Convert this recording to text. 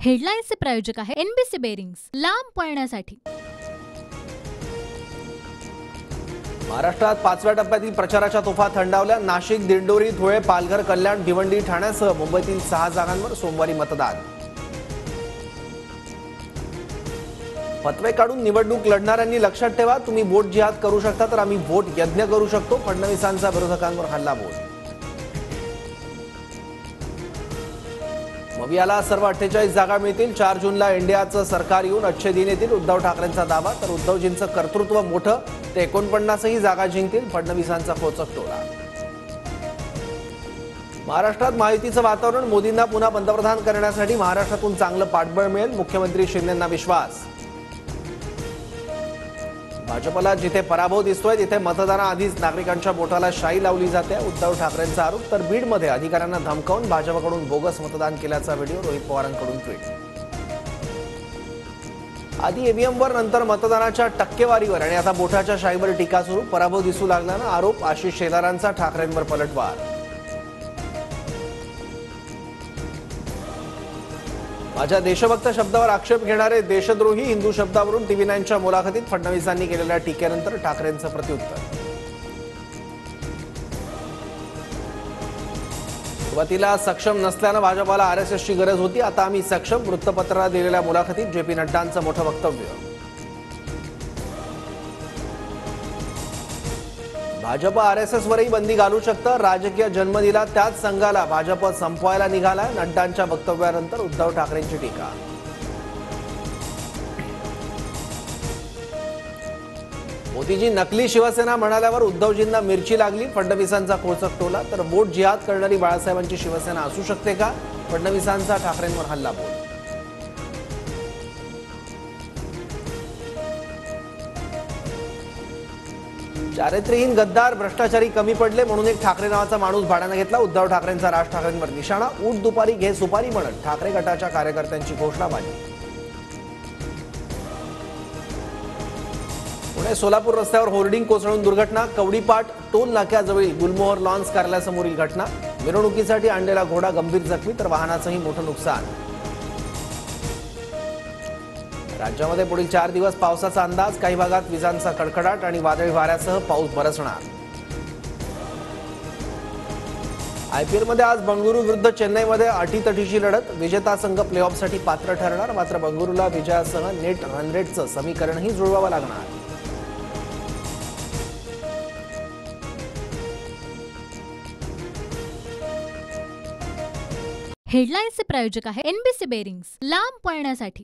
हेडलाईन्सचे प्रायोजक आहे NBC bearings, लांब पळण्यासाठी। महाराष्ट्रात 5व्या टप्प्यातील प्रचाराच्या तोफा थंडावल्या। नाशिक, दिंडोरी, धुळे, पालघर, कल्याण, भिवंडी, ठाण्यासह मुंबईतील 6 जागांवर सोमवारी मतदान। फतवे काढून निवडणूक लढणाऱ्यांनी लक्षात ठेवा, तुम्ही वोट जिहाद करू शकता तर आम्ही वोट यज्ञ करू शकतो, फडणवीसांचा विरोधकांवर हल्लाबोल। मवियाला सर्व 48 जागा मिळतील। 4 जूनला इंडियाचं सरकार येऊन अच्छे दिन येतील, उद्धव ठाकरेंचा दावा। तर उद्धवजींचं कर्तृत्व मोठं, ते 49ही जागा जिंकतील, फडणवीसांचा खोचक टोला। महाराष्ट्रात महायुतीचं वातावरण, मोदींना पुन्हा पंतप्रधान करण्यासाठी महाराष्ट्रातून चांगलं पाठबळ मिळेल, मुख्यमंत्री शिंदेंना विश्वास। भाजपला जिथे पराभव दिसतोय तिथे मतदानाआधीच नागरिकांच्या बोटाला शाई लावली जाते, उद्धव ठाकरेंचा आरोप। तर बीडमध्ये अधिकाऱ्यांना धमकावून भाजपकडून बोगस मतदान केल्याचा व्हिडिओ, रोहित पवारांकडून ट्विट। आधी ईव्हीएमवर, नंतर मतदानाच्या टक्केवारीवर आणि आता बोटाच्या शाईवर टीका सुरू। पराभव दिसू लागल्यानं आरोप, आशिष शेलारांचा ठाकरेंवर पलटवार। माझ्या देशभक्त शब्दावर आक्षेप घेणारे देशद्रोही, हिंदू शब्दावरून TV9च्या मुलाखतीत फडणवीसांनी केलेल्या टीकेनंतर ठाकरेंचं प्रत्युत्तर। सुरुवातीला सक्षम नसल्यानं भाजपाला RSSची गरज होती, आता आम्ही सक्षम, वृत्तपत्राला दिलेल्या मुलाखतीत JP नड्डांचं मोठं वक्तव्य। भाजप RSSवरही बंदी घालू शकतं, राजकीय जन्म दिला त्याच संघाला भाजप संपवायला निघाला, नड्डांच्या वक्तव्यानंतर उद्धव ठाकरेंची टीका। मोदीजी नकली शिवसेना म्हणाल्यावर उद्धवजींना मिरची लागली, फडणवीसांचा खोचक टोला। तर वोट जिहाद करणारी बाळासाहेबांची शिवसेना असू शकते का, फडणवीसांचा ठाकरेंवर हल्लाबोल। चारित्र्यहीन, गद्दार, भ्रष्टाचारी कमी पडले म्हणून एक ठाकरे नावाचा माणूस भाड्याने घेतला, उद्धव ठाकरेंचा राज ठाकरेंवर निशाणा। ऊट दुपारी घे सुपारी म्हणत ठाकरे गटाच्या कार्यकर्त्यांची घोषणाबाजी। पुणे सोलापूर रस्त्यावर होर्डिंग कोसळून दुर्घटना, कवडीपाट टोल नाक्याजवळील गुलमोहर लॉन्स कार्यालयासमोरील घटना। मिरवणुकीसाठी आणलेला घोडा गंभीर जखमी, तर वाहनाचंही मोठं नुकसान। राज्यामध्ये पुढील 4 दिवस पावसाचा अंदाज, काही भागात विजांचा कडकडाट आणि वादळी वाऱ्यासह पाऊस बरसणार। IPLमध्ये आज बंगळुरू विरुद्ध चेन्नईमध्ये अटीतटीची लढत, विजेता संघ प्लेऑफसाठी पात्र ठरणार, मात्र बंगळुरूला विजयासह नेट रन रेटचं समीकरणही जुळवावं लागणार। हेडलाईन्सचे प्रायोजक आहे एनबीसी बेरिंग्स, लांब पळण्यासाठी।